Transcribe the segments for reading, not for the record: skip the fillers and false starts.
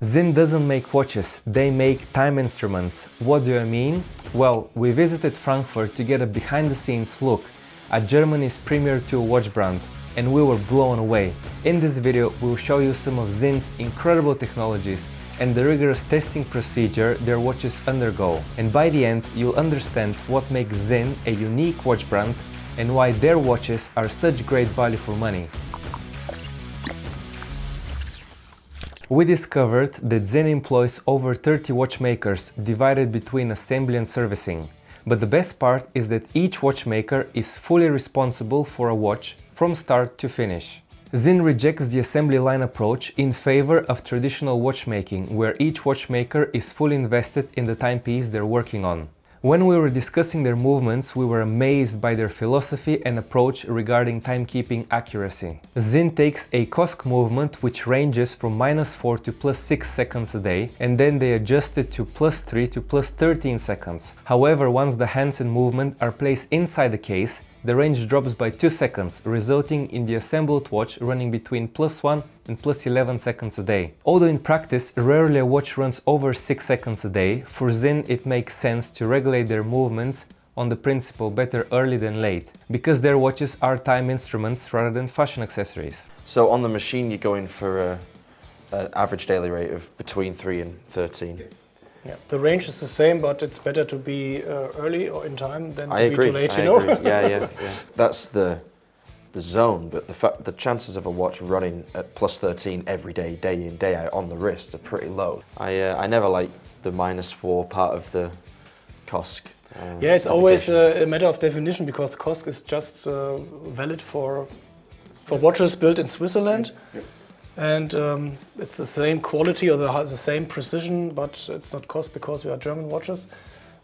Sinn doesn't make watches, they make time instruments. What do I mean? Well, we visited Frankfurt to get a behind-the-scenes look at Germany's premier tool watch brand, and we were blown away. In this video, we'll show you some of Sinn's incredible technologies and the rigorous testing procedure their watches undergo. And by the end, you'll understand what makes Sinn a unique watch brand and why their watches are such great value for money. We discovered that Sinn employs over 30 watchmakers divided between assembly and servicing. But the best part is that each watchmaker is fully responsible for a watch from start to finish. Sinn rejects the assembly line approach in favor of traditional watchmaking, where each watchmaker is fully invested in the timepiece they're working on. When we were discussing their movements, we were amazed by their philosophy and approach regarding timekeeping accuracy. Sinn takes a COSC movement which ranges from -4 to +6 seconds a day, and then they adjust it to +3 to +13 seconds. However, once the hands and movement are placed inside the case, the range drops by 2 seconds, resulting in the assembled watch running between +1 and +11 seconds a day. Although in practice, rarely a watch runs over 6 seconds a day, for Sinn it makes sense to regulate their movements on the principle better early than late, because their watches are time instruments rather than fashion accessories. So on the machine you're going for an average daily rate of between 3 and 13? Yes. Yeah, the range is the same, but it's better to be early or in time than to be too late, you know? I agree. Yeah. That's the zone, but the chances of a watch running at +13 every day, day in, day out on the wrist are pretty low. I never like the -4 part of the COSC. Yeah, it's always a matter of definition, because COSC is just valid for watches built in Switzerland. Yes. And it's the same quality or the same precision, but it's not COSC because we are German watches.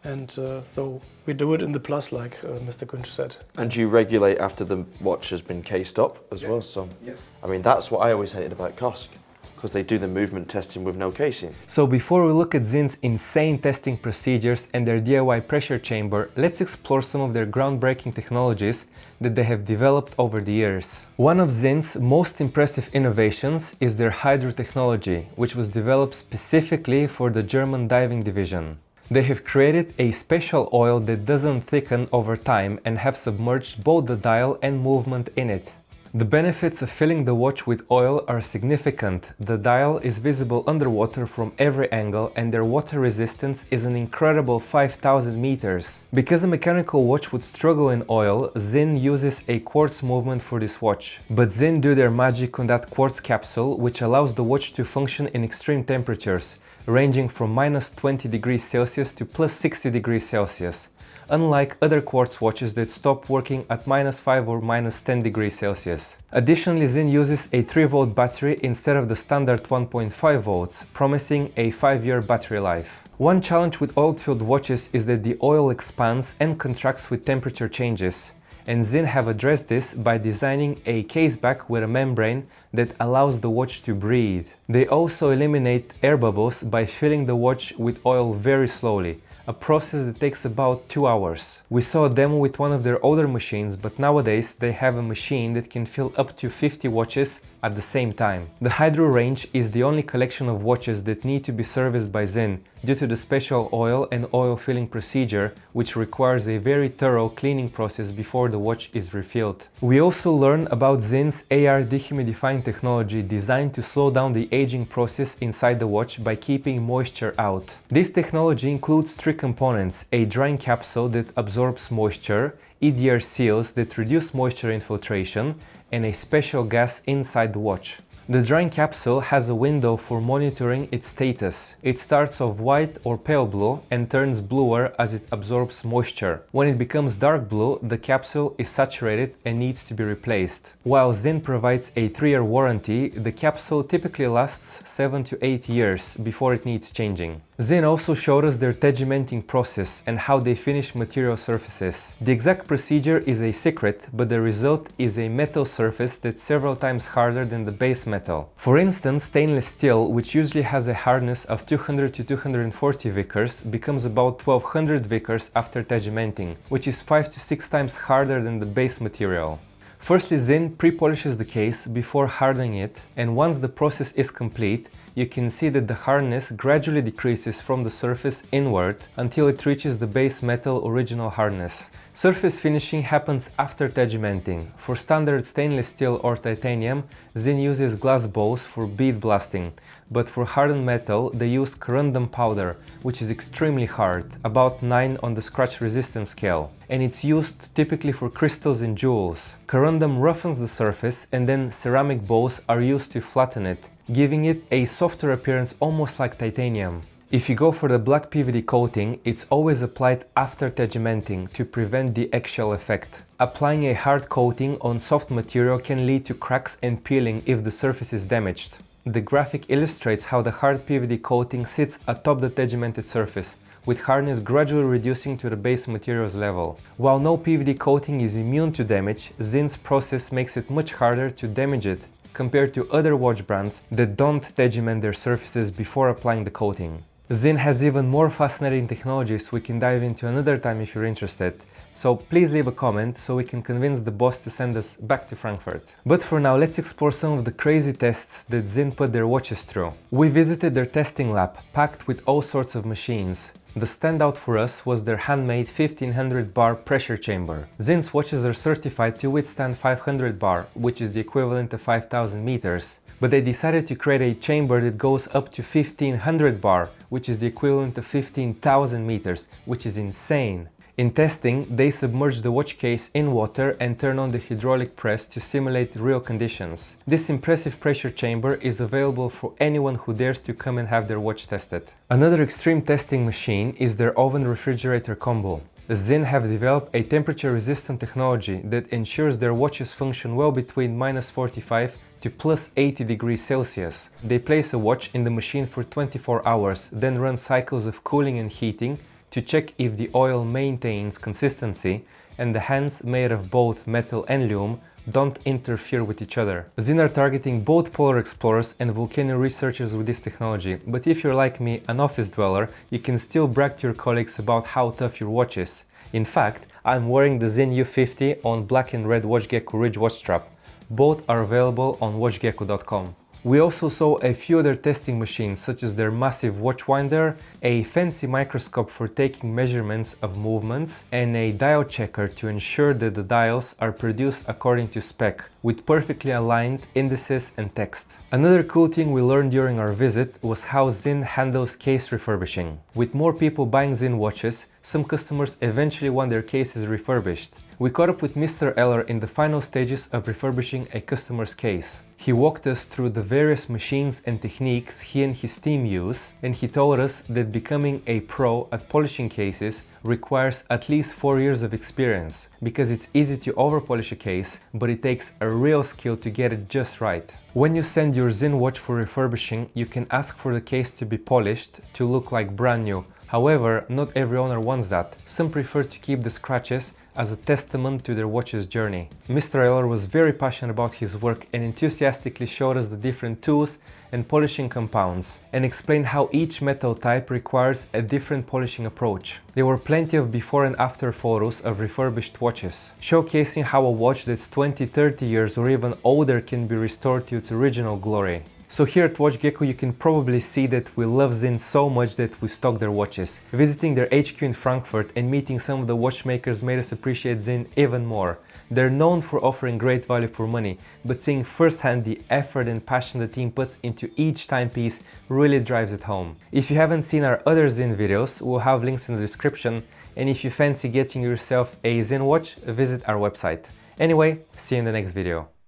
And so we do it in the plus, like Mr. Günsch said. And you regulate after the watch has been cased up as well? So, yes. I mean, that's what I always hated about COSC, because they do the movement testing with no casing. So before we look at Sinn's insane testing procedures and their DIY pressure chamber, let's explore some of their groundbreaking technologies that they have developed over the years. One of Sinn's most impressive innovations is their hydro technology, which was developed specifically for the German diving division. They have created a special oil that doesn't thicken over time and have submerged both the dial and movement in it. The benefits of filling the watch with oil are significant. The dial is visible underwater from every angle, and their water resistance is an incredible 5,000 meters. Because a mechanical watch would struggle in oil, Sinn uses a quartz movement for this watch. But Sinn do their magic on that quartz capsule, which allows the watch to function in extreme temperatures, ranging from -20 degrees Celsius to +60 degrees Celsius. Unlike other quartz watches that stop working at -5 or -10 degrees Celsius. Additionally, Sinn uses a 3-volt battery instead of the standard 1.5 volts, promising a 5-year battery life. One challenge with oil-filled watches is that the oil expands and contracts with temperature changes, and Sinn have addressed this by designing a caseback with a membrane that allows the watch to breathe. They also eliminate air bubbles by filling the watch with oil very slowly, a process that takes about 2 hours. We saw a demo with one of their older machines, but nowadays they have a machine that can fill up to 50 watches at the same time. The Hydro range is the only collection of watches that need to be serviced by Sinn due to the special oil and oil filling procedure, which requires a very thorough cleaning process before the watch is refilled. We also learn about Sinn's AR dehumidifying technology, designed to slow down the aging process inside the watch by keeping moisture out. This technology includes 3 components: a drying capsule that absorbs moisture, EDR seals that reduce moisture infiltration, and a special gas inside the watch. The drying capsule has a window for monitoring its status. It starts off white or pale blue and turns bluer as it absorbs moisture. When it becomes dark blue, the capsule is saturated and needs to be replaced. While Sinn provides a 3-year warranty, the capsule typically lasts 7 to 8 years before it needs changing. Sinn also showed us their tegimenting process and how they finish material surfaces. The exact procedure is a secret, but the result is a metal surface that's several times harder than the base metal. For instance, stainless steel, which usually has a hardness of 200 to 240 Vickers, becomes about 1200 Vickers after tegimenting, which is 5 to 6 times harder than the base material. Firstly, Sinn pre-polishes the case before hardening it, and once the process is complete, you can see that the hardness gradually decreases from the surface inward until it reaches the base metal original hardness. Surface finishing happens after tegimenting. For standard stainless steel or titanium, Sinn uses glass balls for bead blasting, but for hardened metal they use corundum powder, which is extremely hard, about 9 on the scratch resistance scale, and it's used typically for crystals and jewels. Corundum roughens the surface and then ceramic balls are used to flatten it, giving it a softer appearance almost like titanium. If you go for the black PVD coating, it's always applied after tegimenting to prevent the eggshell effect. Applying a hard coating on soft material can lead to cracks and peeling if the surface is damaged. The graphic illustrates how the hard PVD coating sits atop the tegimented surface, with hardness gradually reducing to the base material's level. While no PVD coating is immune to damage, Sinn's process makes it much harder to damage it compared to other watch brands that don't tegiment their surfaces before applying the coating. Sinn has even more fascinating technologies we can dive into another time if you're interested, so please leave a comment so we can convince the boss to send us back to Frankfurt. But for now, let's explore some of the crazy tests that Sinn put their watches through. We visited their testing lab, packed with all sorts of machines. The standout for us was their handmade 1500 bar pressure chamber. Sinn's watches are certified to withstand 500 bar, which is the equivalent of 5000 meters. But they decided to create a chamber that goes up to 1500 bar, which is the equivalent of 15,000 meters, which is insane. In testing, they submerged the watch case in water and turned on the hydraulic press to simulate real conditions. This impressive pressure chamber is available for anyone who dares to come and have their watch tested. Another extreme testing machine is their oven refrigerator combo. Sinn have developed a temperature-resistant technology that ensures their watches function well between -45 to +80 degrees Celsius. They place a watch in the machine for 24 hours, then run cycles of cooling and heating to check if the oil maintains consistency and the hands made of both metal and lume don't interfere with each other. Sinn are targeting both polar explorers and volcano researchers with this technology, but if you're like me, an office dweller, you can still brag to your colleagues about how tough your watch is. In fact, I'm wearing the Sinn U50 on black and red WatchGecko Ridge watch strap. Both are available on WatchGecko.com. We also saw a few other testing machines, such as their massive watch winder, a fancy microscope for taking measurements of movements, and a dial checker to ensure that the dials are produced according to spec, with perfectly aligned indices and text. Another cool thing we learned during our visit was how Sinn handles case refurbishing. With more people buying Sinn watches, some customers eventually want their cases refurbished. We caught up with Mr. Eller in the final stages of refurbishing a customer's case. He walked us through the various machines and techniques he and his team use, and he told us that becoming a pro at polishing cases requires at least 4 years of experience, because it's easy to overpolish a case, but it takes a real skill to get it just right. When you send your Sinn watch for refurbishing, you can ask for the case to be polished to look like brand new. However, not every owner wants that. Some prefer to keep the scratches as a testament to their watch's journey. Mr. Eller was very passionate about his work and enthusiastically showed us the different tools and polishing compounds, and explained how each metal type requires a different polishing approach. There were plenty of before and after photos of refurbished watches, showcasing how a watch that's 20-30 years or even older can be restored to its original glory. So here at WatchGecko you can probably see that we love Sinn so much that we stock their watches. Visiting their HQ in Frankfurt and meeting some of the watchmakers made us appreciate Sinn even more. They're known for offering great value for money, but seeing firsthand the effort and passion the team puts into each timepiece really drives it home. If you haven't seen our other Sinn videos, we'll have links in the description, and if you fancy getting yourself a Sinn watch, visit our website. Anyway, see you in the next video.